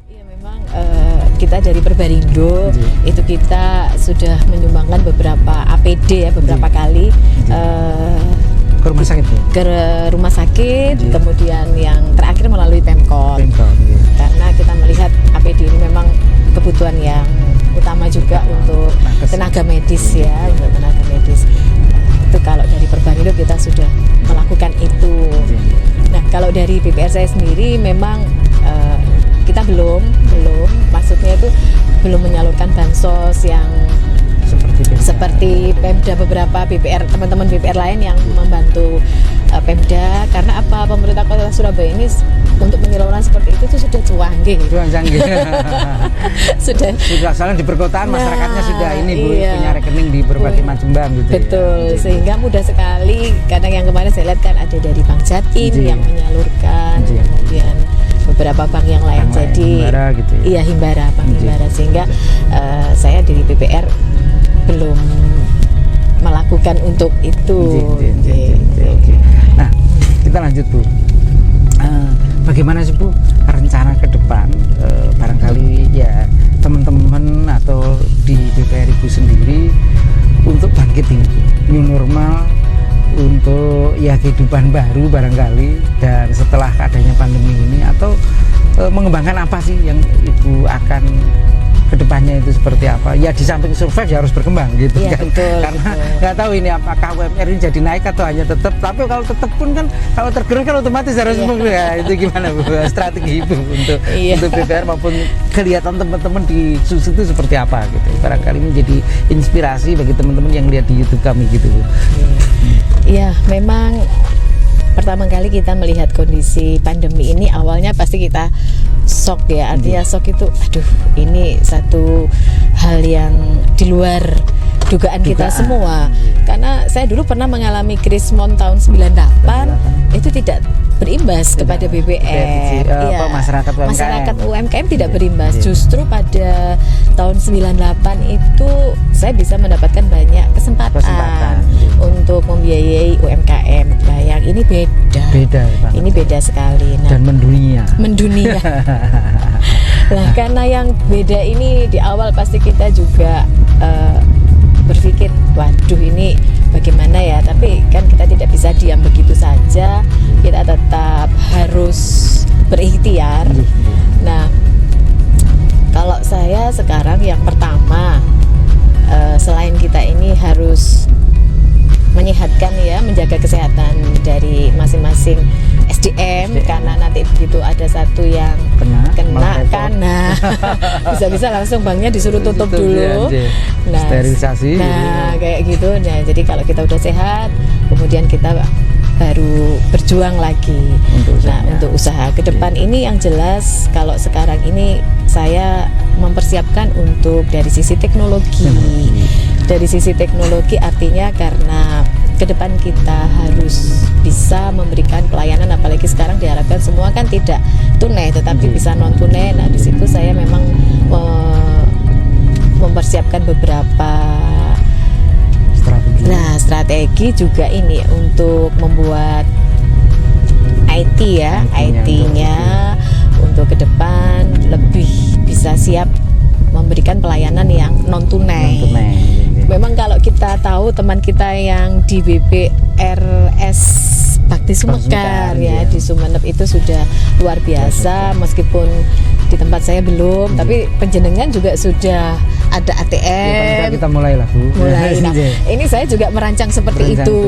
Iya memang kita dari Perbarindo itu kita sudah menyumbangkan beberapa APD ya beberapa kali ke rumah sakit ya? ke rumah sakit, kemudian yang terakhir melalui Pemkot. Karena kita melihat APD ini memang kebutuhan yang utama juga untuk tenaga medis ya, untuk tenaga medis. Itu kalau dari Perbarindo kita sudah melakukan itu. Nah kalau dari BPR saya sendiri memang kita belum maksudnya itu belum menyalurkan bansos yang seperti Pemda, beberapa BPR, teman-teman BPR lain yang membantu Pemda, karena apa, pemerintah Kota Surabaya ini untuk penyaluran seperti itu tuh sudah canggih. sudah soalnya di perkotaan masyarakatnya sudah ini Bu, punya rekening di berbagai macam bank gitu. Betul ya. Sehingga mudah sekali, karena yang kemarin saya lihat kan ada dari Bank Jatim yang menyalurkan, kemudian beberapa bank yang lain, bank jadi Himbara gitu ya? Iya Himbara, Bank Himbara, sehingga saya dari BPR belum melakukan untuk itu. Nah kita lanjut Bu, bagaimana sih Bu rencana ke depan, barangkali ya teman-teman atau di BPR Ibu sendiri untuk bangkit ini new normal, untuk ya kehidupan baru barangkali, dan setelah adanya pandemi ini, atau mengembangkan apa sih yang Ibu akan kedepannya itu seperti apa? Ya di samping survive ya harus berkembang gitu ya, kan. Betul, karena nggak tahu ini apakah UMR ini jadi naik atau hanya tetap. Tapi kalau tetap pun kan, kalau tergerus kan otomatis harus ya, itu gimana Bu strategi Ibu untuk BPR maupun kelihatan teman-teman di SUS itu seperti apa gitu. Barangkali menjadi inspirasi bagi teman-teman yang lihat di YouTube kami gitu Bu. Iya, memang pertama kali kita melihat kondisi pandemi ini, awalnya pasti kita shock ya, artinya shock itu aduh ini satu hal yang di luar dugaan kita semua. Karena saya dulu pernah mengalami krismon tahun 98, itu tidak berimbas kepada BPR. Iya, masyarakat UMKM tidak berimbas. Justru pada tahun 98 itu saya bisa mendapatkan banyak kesempatan untuk membiayai UMKM. Bayang, ini beda ini beda sekali. Nah, dan mendunia. Nah, karena yang beda ini di awal pasti kita juga berpikir, waduh ini bagaimana ya, tapi kan kita tidak bisa diam begitu saja, kita tetap harus berikhtiar. Nah, kalau saya sekarang yang pertama, selain kita ini harus menyehatkan ya, menjaga kesehatan dari masing-masing SDM, karena nanti begitu ada satu yang kena kan, nah bisa-bisa langsung banknya disuruh tutup dulu, nah sterilisasi, nah kayak gitu. Nah jadi kalau kita udah sehat, kemudian kita baru berjuang lagi untuk usaha ke depan. Ini yang jelas kalau sekarang ini saya mempersiapkan untuk dari sisi teknologi. Dari sisi teknologi artinya karena ke depan kita harus bisa memberikan pelayanan, apalagi sekarang diharapkan semua kan tidak tunai tetapi bisa non tunai. Nah di situ saya memang mempersiapkan beberapa strategi juga ini untuk membuat IT ya, IT-nya untuk ke depan lebih bisa siap memberikan pelayanan yang non tunai. Memang kalau kita tahu teman kita yang di BPRS Bakti Sumekar ya, di Sumeneb itu sudah luar biasa, meskipun di tempat saya belum, tapi penjenengan juga sudah ada ATM. Kita mulai lah Bu. Nah, ini saya juga merancang seperti itu,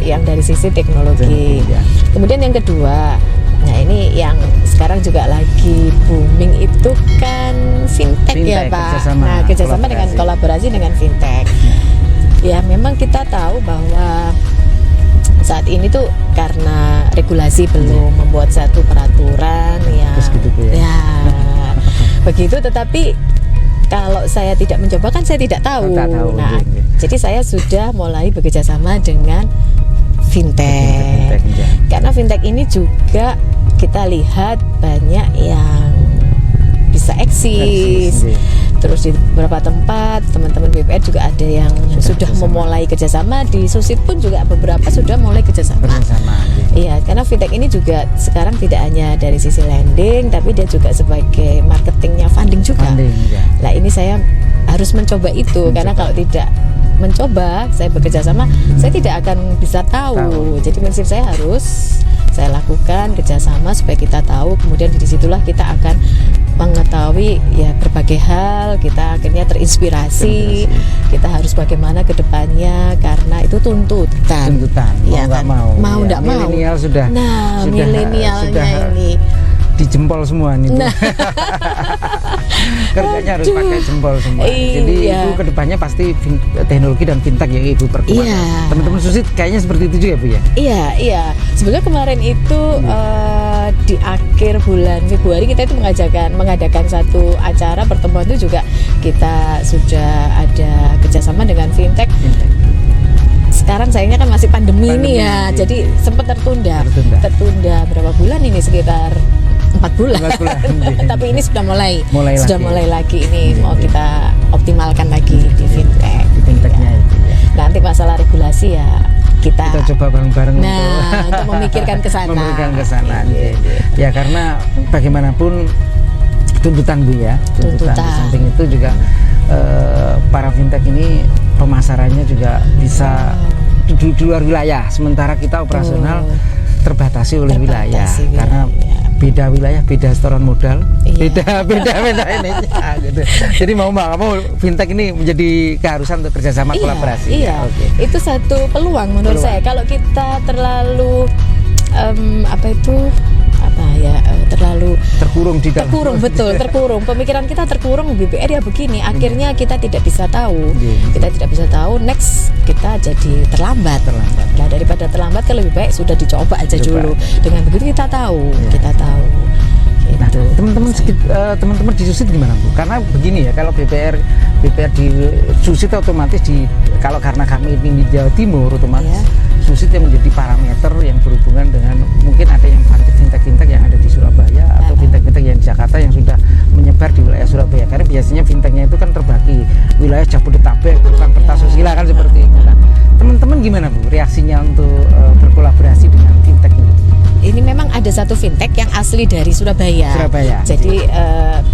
yang dari sisi teknologi. Kemudian yang kedua, nah ini yang sekarang juga lagi booming itu kan fintech ya Pak. Kerjasama dengan kolaborasi dengan fintech. Ya memang kita tahu bahwa saat ini tuh karena regulasi belum membuat satu peraturan yang ya begitu, tetapi kalau saya tidak mencoba kan saya tidak tahu. Nah, jadi saya sudah mulai bekerjasama dengan fintech. Karena fintech ini juga kita lihat banyak yang bisa eksis. Terus di beberapa tempat teman-teman BPR juga ada yang sudah kerjasama. memulai kerjasama. Di Susit pun juga beberapa sudah mulai kerjasama. Bersama. Iya, karena fintech ini juga sekarang tidak hanya dari sisi lending, tapi dia juga sebagai marketingnya funding juga. Funding, ya. Nah ini saya harus mencoba itu, karena kalau tidak mencoba, saya bekerja sama, saya tidak akan bisa tahu. Jadi prinsip saya harus saya lakukan kerjasama supaya kita tahu, kemudian disitulah kita akan mengetahui ya berbagai hal, kita akhirnya terinspirasi. Kita harus bagaimana ke depannya, karena itu tuntutan. Mau nggak mau. Mau nggak mau. Milenial sudah. Nah, sudah milenialnya ini. Dijempol semua nih. Nah. Kerjanya harus pakai jempol semua. Jadi Iya. itu kedepannya pasti teknologi dan fintech yang Ibu perkuat. Iya. Teman-teman Susit kayaknya seperti itu juga Bu ya. Iya. Sebenarnya kemarin itu di akhir bulan Februari kita itu mengadakan satu acara pertemuan, itu juga kita sudah ada kerjasama dengan fintech. Sekarang sayangnya kan masih pandemi ini ya, iya. jadi sempat tertunda berapa bulan ini, sekitar 4 bulan. Tapi ini sudah mulai lagi ini mau kita optimalkan lagi di fintech. Fintechnya itu ya. Nanti masalah regulasi ya kita coba bareng-bareng untuk memikirkan ke sana. Ya karena bagaimanapun tuntutan Bu ya. Tuntutan. Di samping itu juga para fintech ini pemasarannya juga bisa di luar wilayah, sementara kita operasional terbatasi oleh wilayah. Karena beda wilayah, beda setoran modal, beda ini gitu. Jadi mau nggak mau fintech ini menjadi keharusan untuk kerjasama kolaborasi. Iya, itu satu peluang menurut saya. Kalau kita terlalu terlalu terkurung, pemikiran kita terkurung, BPR ya begini, akhirnya kita tidak bisa tahu, next kita jadi terlambat. Nah, daripada terlambat kan lebih baik sudah dicoba aja dulu. Dengan begitu kita tahu. Nah, teman-teman di Susit gimana Bu? Karena begini ya, kalau BPR di Susit otomatis kalau karena kami ini di Jawa Timur, otomatis Susit yang menjadi parameter yang berhubungan dengan mungkin ada yang fintech yang ada di Surabaya atau fintech yang di Jakarta yang sudah menyebar di wilayah Surabaya. Karena biasanya fintechnya itu kan terbagi wilayah Jabodetabek, bukan Kertasusila kan seperti itu. Nah, teman-teman gimana Bu reaksinya untuk berkolaborasi dengan fintech ini? Ini memang ada satu fintech yang asli dari Surabaya. Jadi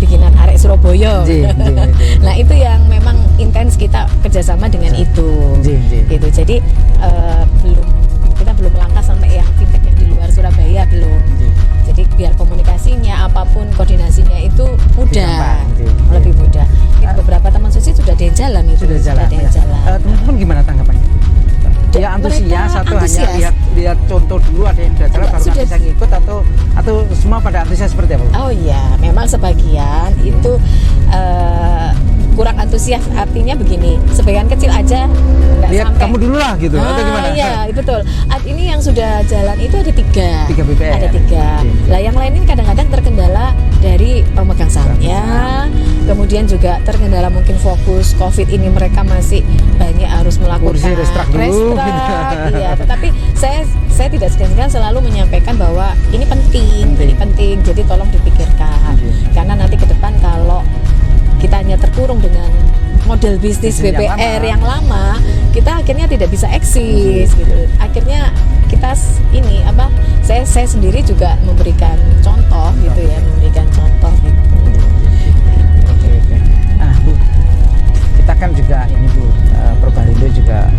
bikinan arek Surabaya. Nah itu yang memang intens kita kerjasama dengan itu. Gitu. Jadi kita belum melangkah sampai yang fintech yang di luar Surabaya belum. Jadi biar komunikasinya apapun koordinasinya itu mudah, lebih mudah. Beberapa teman Susit sudah ada yang jalan itu. Teman-teman gimana tanggapannya? Ya antusias atau hanya lihat contoh dulu ada yang sudah jalan baru bisa ngikut atau semua pada antusias seperti apa? Oh iya, memang sebagian itu kurang antusias, artinya begini, sebagian kecil aja lihat kamu dulu lah gitu atau gimana? Iya betul. Ini yang sudah jalan itu ada 3 BPR. Ada 3. Lah yang lain ini kadang-kadang terkendala dari pemegang sahamnya, kemudian juga terkendala mungkin fokus COVID ini, mereka masih banyak harus melakukan restrak. Iya, tetapi saya tidak segan-segan selalu menyampaikan bahwa ini penting. Jadi tolong dipikirkan. Karena nanti ke depan kalau kita hanya terkurung dengan model bisnis BPR yang lama, kita akhirnya tidak bisa eksis gitu. Akhirnya kita saya sendiri juga memberikan contoh gitu ya, memberikan contoh gitu. Oke. Nah Bu, kita kan juga ini Bu, Perbarindo juga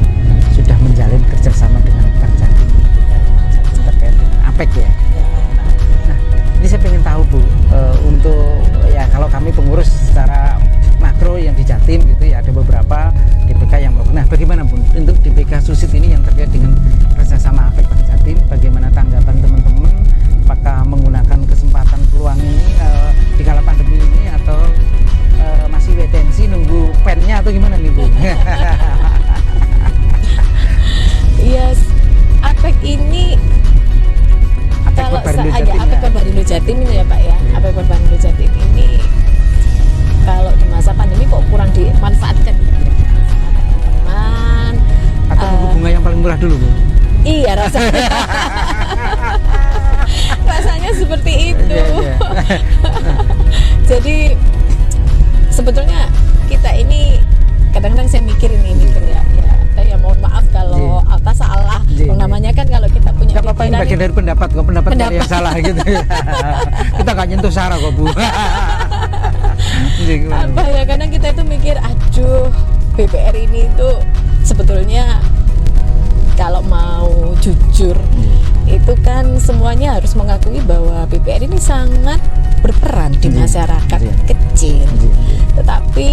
sudah menjalin kerjasama dengan Bank Jatim terkait dengan APEC ya. Nah, ini saya ingin tahu Bu, untuk ya kalau kami pengurus secara makro yang di Jatim gitu ya, ada beberapa DPK yang melakukan. Nah, bagaimana Bu untuk DPK Susit ini yang terkait dengan kerjasama APEC Bank Jatim? Bagaimana tanggapan teman-teman? Apakah menggunakan kesempatan peluang ini di kala pandemi ini atau masih wait and see nunggu pennya atau gimana nih Bu? Yes, APEC ini kalau APEC Perbarindo Jatim ini ya Pak ya, APEC Perbarindo Jatim ini kalau di masa pandemi kok kurang dimanfaatkan sama teman-teman. Atau bunga yang paling murah dulu Bu? Iya rasanya. Rasanya seperti itu. Jadi sebetulnya kadang-kadang saya mikir ya mohon maaf kalau apa salah. Namanya kan kalau kita punya Gak apa-apa, ini bagian dari pendapat kok, pendapat yang salah gitu ya. Kita gak nyentuh sara kok Bu. Apa ya, kadang kita itu mikir, aduh BPR ini itu sebetulnya kalau mau jujur itu kan semuanya harus mengakui bahwa BPR ini sangat berperan di masyarakat kecil. Tetapi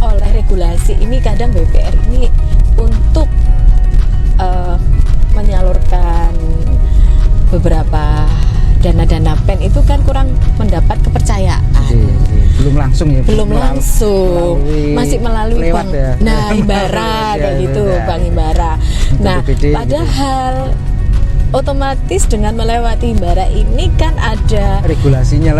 oleh regulasi ini kadang BPR ini untuk menyalurkan beberapa dana-dana PEN itu kan kurang mendapat kepercayaan. Belum langsung ya. Belum langsung, masih melalui lewat bank. Ya. Nah, Himbara kayak gitu, Bank Himbara. Nah, BPD, padahal otomatis dengan melewati Himbara ini kan ada regulasinya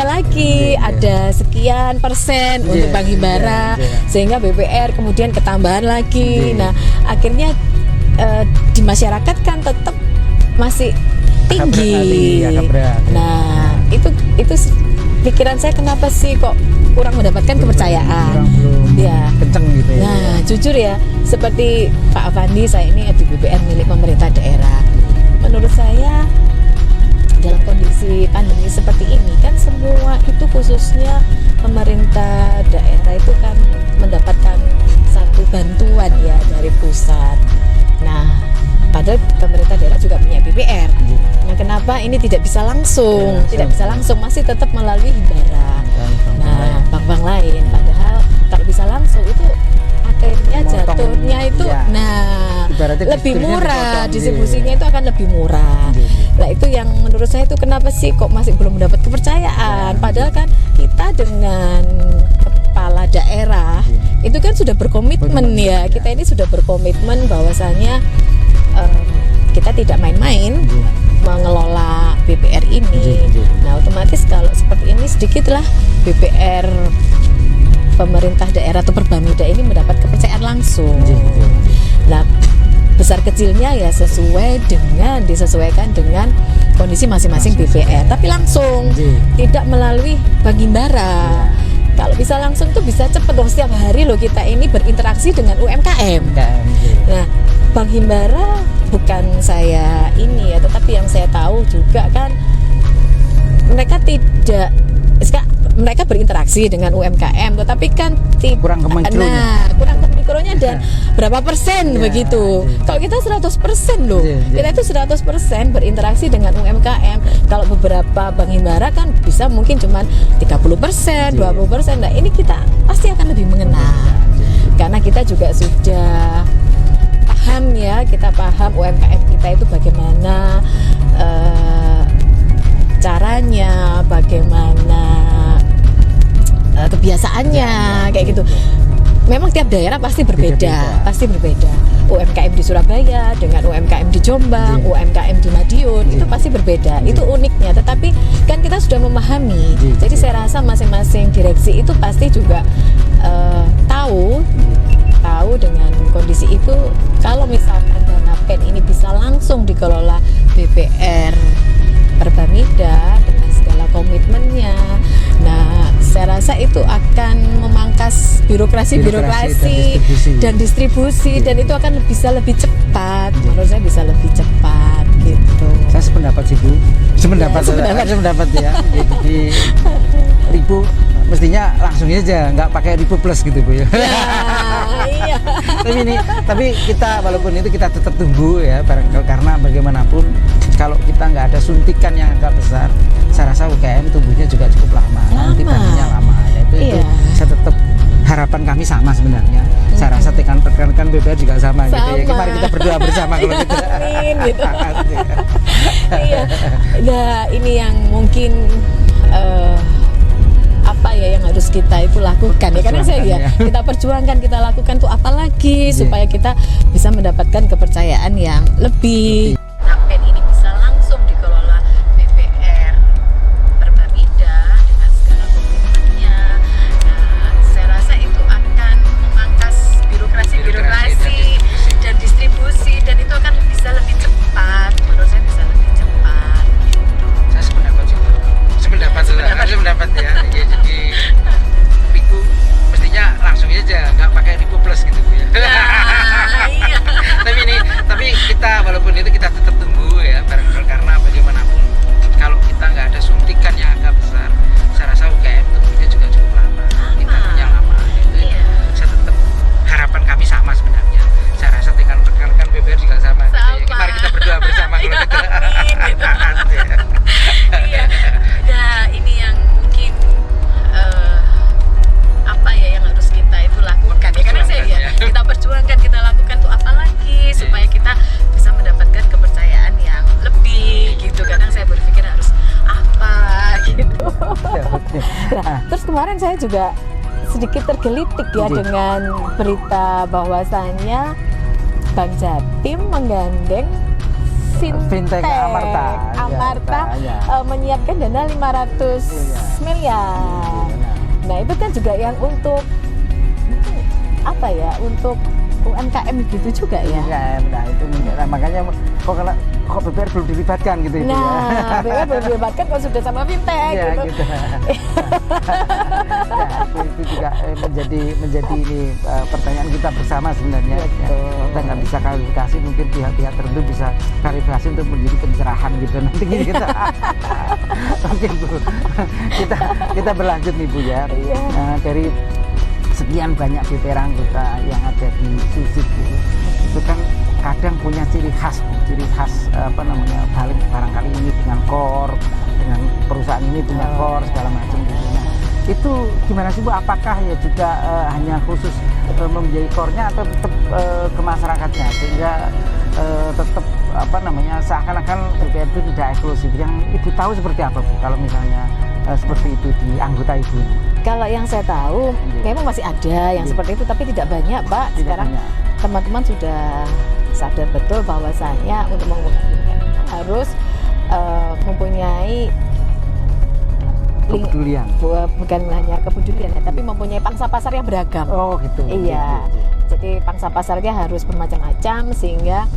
lagi. Ada sekian persen untuk Bank Himbara, sehingga BPR kemudian ketambahan lagi. Nah, akhirnya di masyarakat kan tetap masih tinggi. Agak berat. Nah, itu pikiran saya, kenapa sih kok kurang mendapatkan kepercayaan? Belum Ya. kenceng gitu ya. Nah, jujur ya, seperti Pak Avandi, saya ini di BPR milik pemerintah daerah. Menurut saya dalam kondisi pandemi seperti ini kan semua itu, khususnya pemerintah daerah itu kan mendapatkan satu bantuan ya dari pusat. Nah, padahal pemerintah daerah juga punya BPR. Nah, kenapa ini tidak bisa langsung? Tidak bisa langsung, masih tetap melalui Himbara. Nah, bank-bank lain. Padahal kalau bisa langsung itu akhirnya jatuhnya itu lebih murah, distribusinya itu akan lebih murah. Nah, itu yang menurut saya itu kenapa sih kok masih belum mendapat kepercayaan? Padahal kan kita dengan kepala daerah itu kan sudah berkomitmen ya. Kita ini sudah berkomitmen bahwasanya kita tidak main-main mengelola BPR ini. Nah, otomatis kalau seperti ini sedikitlah BPR pemerintah daerah atau Perbamida ini mendapat kepercayaan langsung. Nah, besar kecilnya ya disesuaikan dengan kondisi masing-masing BPR, tapi langsung, tidak melalui Bank Himbara. Kalau bisa langsung tuh bisa cepet dong, setiap hari loh kita ini berinteraksi dengan UMKM. Nah, Bank Himbara bukan saya ini ya, tetapi yang saya tahu juga kan mereka berinteraksi dengan UMKM, tetapi kan kurang ke mikronya dan berapa persen begitu. Kalau kita 100% loh. Kita itu 100% berinteraksi dengan UMKM. Kalau beberapa Bank Himbara kan bisa mungkin cuma 30%, 20%. Nah, ini kita pasti akan lebih mengena. Karena kita juga sudah paham ya, kita paham UMKM kita itu bagaimana caranya, bagaimana kebiasaannya, kayak gitu. Memang tiap daerah pasti berbeda. UMKM di Surabaya dengan UMKM di Jombang, UMKM di Madiun itu pasti berbeda. Itu uniknya. Tetapi kan kita sudah memahami. Jadi saya rasa masing-masing direksi itu pasti juga tahu dengan kondisi itu. Kalau misalkan dana PEN ini bisa langsung dikelola BPR Perbamida dengan segala komitmennya, nah saya rasa itu akan memangkas birokrasi dan distribusi dan itu akan bisa lebih cepat. Menurut saya bisa lebih cepat gitu. Saya sependapat sih Bu, sependapat ya. Jadi ribu mestinya langsung aja, nggak pakai ribu plus gitu Bu ya. Iya. tapi kita walaupun itu kita tetap tunggu ya, karena bagaimanapun kalau kita nggak ada suntikan yang agak besar, saya rasa UKM tumbuhnya juga cukup lama. Nanti pastinya lama. Itu saya tetap harapan kami sama sebenarnya. Saya rasa rekan BPR juga sama. Gitu ya. Kemarin kita berdoa bersama kalau gitu. Amin gitu. Iya. Nah, ini yang mungkin apa ya yang harus kita itu lakukan ya, karena kita perjuangkan, kita lakukan tuh apa lagi supaya kita bisa mendapatkan kepercayaan yang lebih. PEN ini bisa langsung dikelola BPR Perbamida dengan segala komitmennya. Nah, saya rasa itu akan memangkas birokrasi dan distribusi dan itu akan bisa lebih cepat. Menurut saya bisa lebih cepat. Saya sependapat ya. Ya jadi ribu mestinya langsung aja Nah, terus kemarin saya juga sedikit tergelitik ya Oke. dengan berita bahwasannya Bank Jatim menggandeng Fintech Amarta. Ya. Menyiapkan dana 500 miliar. Nah, itu kan juga yang untuk mungkin apa ya, untuk UMKM gitu juga ya. Nah itu makanya kok BPR belum dilibatkan gitu ya. Nah, BPR belum dilibatkan kalau sudah sama fintech Ya, gitu. gitu. Ya, itu juga menjadi ini pertanyaan kita bersama sebenarnya. Betul. Ya, kita nggak bisa klarifikasi, mungkin pihak-pihak tertentu bisa klarifikasi untuk menjadi pencerahan gitu nanti kita. Oke Bu, kita berlanjut nih Bu ya. Iya. Dari sekian banyak BPR anggota yang ada di SISIP itu kan kadang punya ciri khas barangkali ini dengan core, dengan perusahaan ini punya core segala macam gitu. Nah, itu gimana sih Bu? Apakah ya juga hanya khusus membiayai core-nya atau tetap ke masyarakatnya sehingga tetap seakan-akan BPR itu tidak eksklusif? Yang Ibu tahu seperti apa Bu kalau misalnya seperti itu di anggota Ibu? Kalau yang saya tahu memang masih ada yang seperti itu, tapi tidak banyak Pak. Sekarang teman-teman sudah sadar betul bahwasanya untuk menggunakan harus mempunyai kepedulian. Bukan hanya kepedulian ya, tapi mempunyai pangsa pasar yang beragam. Oh gitu. Iya. Jadi pangsa pasarnya harus bermacam-macam sehingga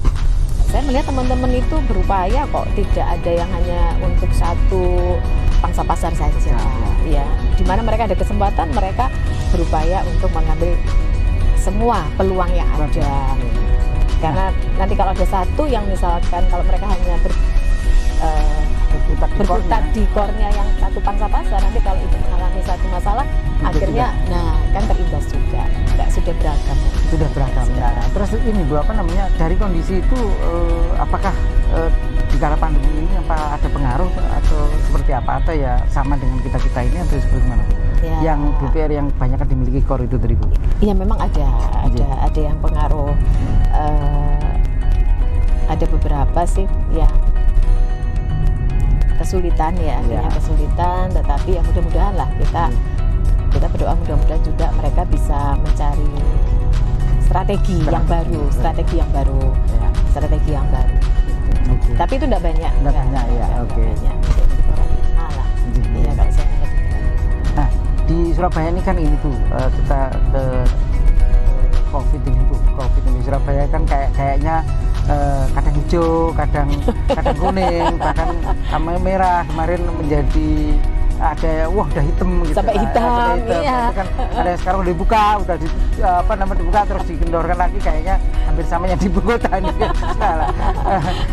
saya melihat teman-teman itu berupaya kok, tidak ada yang hanya untuk satu pangsa pasar saja. Ya, di mana mereka ada kesempatan, mereka berupaya untuk mengambil semua peluang yang ada. Karena nanti kalau ada satu yang misalkan kalau mereka hanya berkutat di core-nya yang satu pangsa pasar, nanti kalau itu mengalami satu masalah, akhirnya kan terimbas juga. Sudah beragam. Sudah beragam. Ya. Terus ini Bu, dari kondisi itu apakah di kala pandemi ini apa ada pengaruh atau seperti apa, atau ya sama dengan kita ini atau seperti mana? Ya. Yang BPR yang banyak dimiliki core itu tadi Bu? Iya memang ada yang pengaruh. Ada beberapa sih yang kesulitan kesulitan, tetapi ya mudah-mudahan lah kita berdoa mudah-mudahan juga mereka bisa mencari strategi yang baru. Okay. Tapi itu tidak banyak. Oke. Iya, kalau saya lihat. Nah, di Surabaya ini kan ini tuh kita ke COVID ini Surabaya kan kayaknya kadang hijau, kadang kuning, bahkan merah kemarin menjadi ada udah hitam gitu. Sampai hitam. Iya. Kan ada yang sekarang udah dibuka, dibuka terus dikendorkan lagi, kayaknya hampir sama yang di ibu kota ini.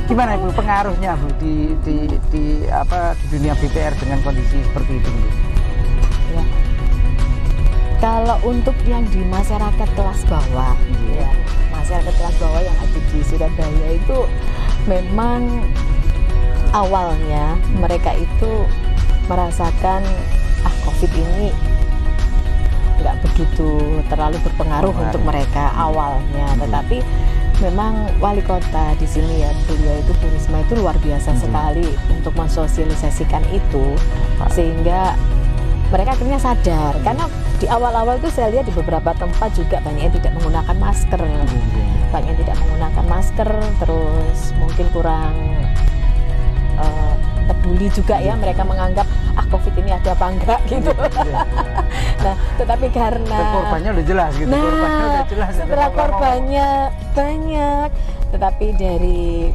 Gimana Ibu pengaruhnya Bu di dunia BPR dengan kondisi seperti itu Bu? Ya. Kalau untuk yang di masyarakat kelas bawah, masyarakat kelas bawah yang ada di Surabaya itu memang awalnya mereka itu merasakan COVID ini nggak begitu terlalu berpengaruh untuk mereka awalnya, tetapi memang wali kota di sini ya, beliau itu Bu Risma itu luar biasa sekali untuk mensosialisasikan itu, sehingga mereka akhirnya sadar. Karena di awal-awal itu saya lihat di beberapa tempat juga banyak yang tidak menggunakan masker, terus mungkin kurang peduli juga ya, mereka menganggap COVID ini ada apa enggak gitu. Nah, tetapi karena korbannya udah jelas gitu. Setelah korbannya banyak, tetapi dari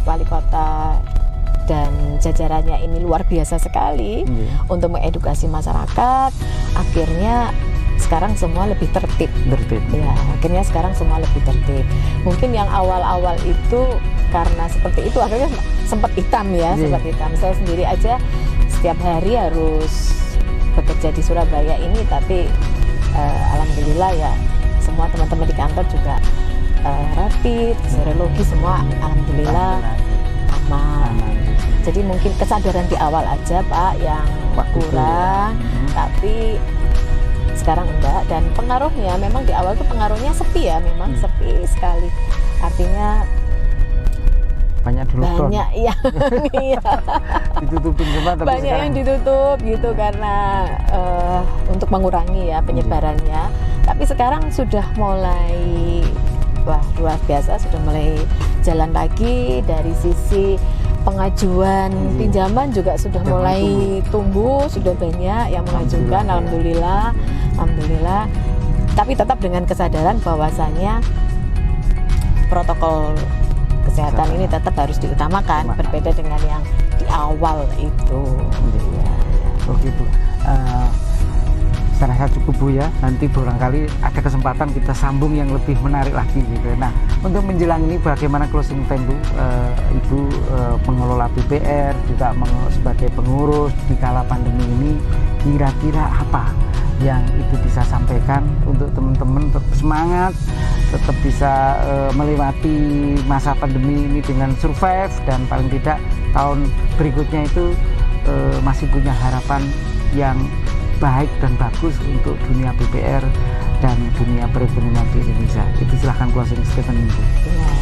wali kota dan jajarannya ini luar biasa sekali untuk mengedukasi masyarakat, akhirnya sekarang semua lebih tertib. Ya, akhirnya sekarang semua lebih tertib. Mungkin yang awal-awal itu karena seperti itu akhirnya sempat hitam ya, sempat hitam. Saya sendiri aja setiap hari harus bekerja di Surabaya ini, tapi alhamdulillah ya semua teman-teman di kantor juga rapid, serologi semua alhamdulillah aman. Jadi mungkin kesadaran di awal aja Pak yang kurang, tapi sekarang enggak. Dan pengaruhnya memang di awal tuh pengaruhnya sepi ya, memang sepi sekali. Artinya banyak di lockdown. Banyak yang iya. Ditutupin semua tapi Banyak sekarang yang ditutup gitu karena untuk mengurangi ya penyebarannya. Tapi sekarang sudah mulai wah luar biasa, sudah mulai jalan lagi. Dari sisi pengajuan pinjaman juga sudah mulai tumbuh, sudah banyak yang mengajukan. Alhamdulillah, alhamdulillah. Tapi tetap dengan kesadaran bahwasanya protokol kesehatan ini tetap harus diutamakan, berbeda dengan yang di awal itu. Oke Bu, saya rasa cukup Bu ya. Nanti barangkali ada kesempatan kita sambung yang lebih menarik lagi gitu. Nah, untuk menjelang ini bagaimana closing time Bu? Ibu pengelola BPR juga sebagai pengurus di kala pandemi ini, kira-kira apa yang Ibu bisa sampaikan untuk teman-teman tetap semangat, tetap bisa melewati masa pandemi ini dengan survive, dan paling tidak tahun berikutnya itu masih punya harapan yang baik dan bagus untuk dunia BPR dan dunia perekonomian di Indonesia. Itu silahkan closing statement Ibu. Ya.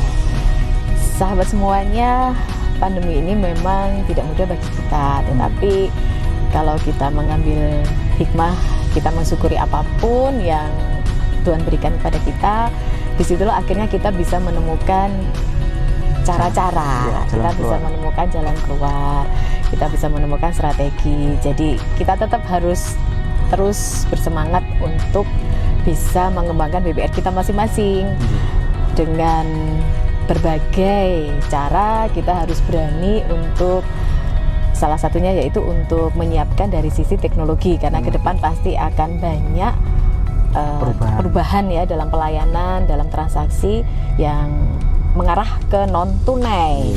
Sahabat semuanya, pandemi ini memang tidak mudah bagi kita, tetapi kalau kita mengambil hikmah, kita mensyukuri apapun yang Tuhan berikan kepada kita, disitulah akhirnya kita bisa menemukan cara-cara, kita bisa menemukan jalan keluar, kita bisa menemukan strategi. Jadi kita tetap harus terus bersemangat untuk bisa mengembangkan BPR kita masing-masing. Dengan berbagai cara kita harus berani untuk, salah satunya yaitu untuk menyiapkan dari sisi teknologi, karena ke depan pasti akan banyak perubahan ya dalam pelayanan, dalam transaksi yang mengarah ke non tunai,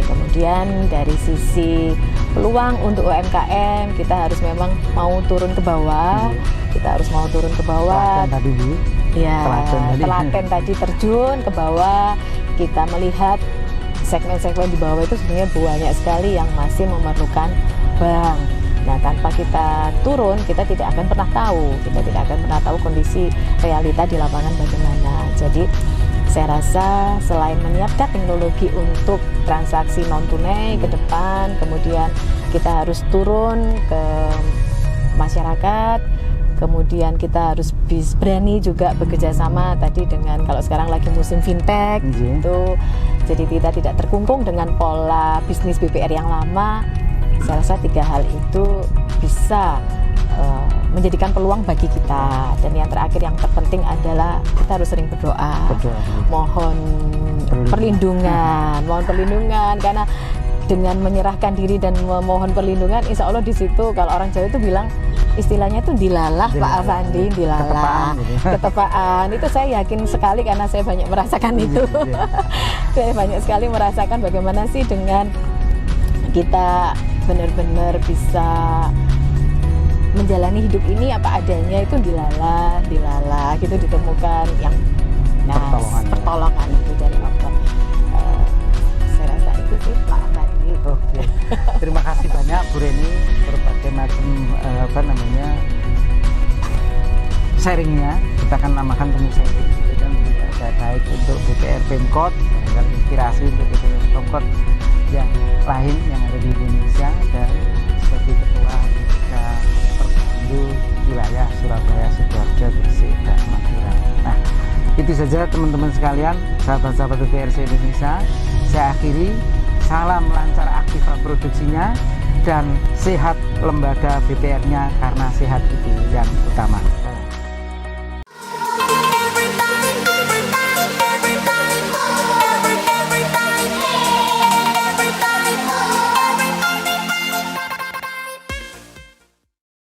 Kemudian dari sisi peluang untuk UMKM, kita harus memang mau turun ke bawah, Telaten tadi Bu. Ya, telaten tadi terjun ke bawah, kita melihat segmen-segmen di bawah itu sebenarnya banyak sekali yang masih memerlukan bank. Nah, tanpa kita turun, kita tidak akan pernah tahu kondisi realita di lapangan bagaimana. Jadi saya rasa selain menyiapkan teknologi untuk transaksi non tunai ke depan, kemudian kita harus turun ke masyarakat, kemudian kita harus berani juga bekerja sama tadi dengan, kalau sekarang lagi musim fintech gitu, jadi kita tidak terkungkung dengan pola bisnis BPR yang lama. Saya rasa 3 hal itu bisa menjadikan peluang bagi kita. Dan yang terakhir, yang terpenting adalah kita harus sering berdoa. Mohon perlindungan, karena dengan menyerahkan diri dan memohon perlindungan, insya Allah di situ, kalau orang Jawa itu bilang, istilahnya itu dilalah Pak Afandi, dilalah, ketepaan. Itu saya yakin sekali karena saya banyak merasakan itu. Saya banyak sekali merasakan bagaimana sih dengan kita benar-benar bisa menjalani hidup ini apa adanya, itu dilalah gitu, ditemukan yang pertolongan itu dari Allah. Saya rasa itu sih Pak Afandi. Oke. Terima kasih banyak Bu Reni berbagai macam sharingnya. Kita akan namakan temu sharing itu kan baik untuk BPR Pemkot dan inspirasi untuk BPR Pemkot yang lain yang ada di Indonesia, dan sebagai ketua Perbandu wilayah Surabaya, Sidoarjo, Gresik, dan Madura. Nah, itu saja teman-teman sekalian, sahabat-sahabat BPR Indonesia. Saya akhiri, salam lancar aktiva produksinya dan sehat lembaga BPR-nya, karena sehat itu yang utama.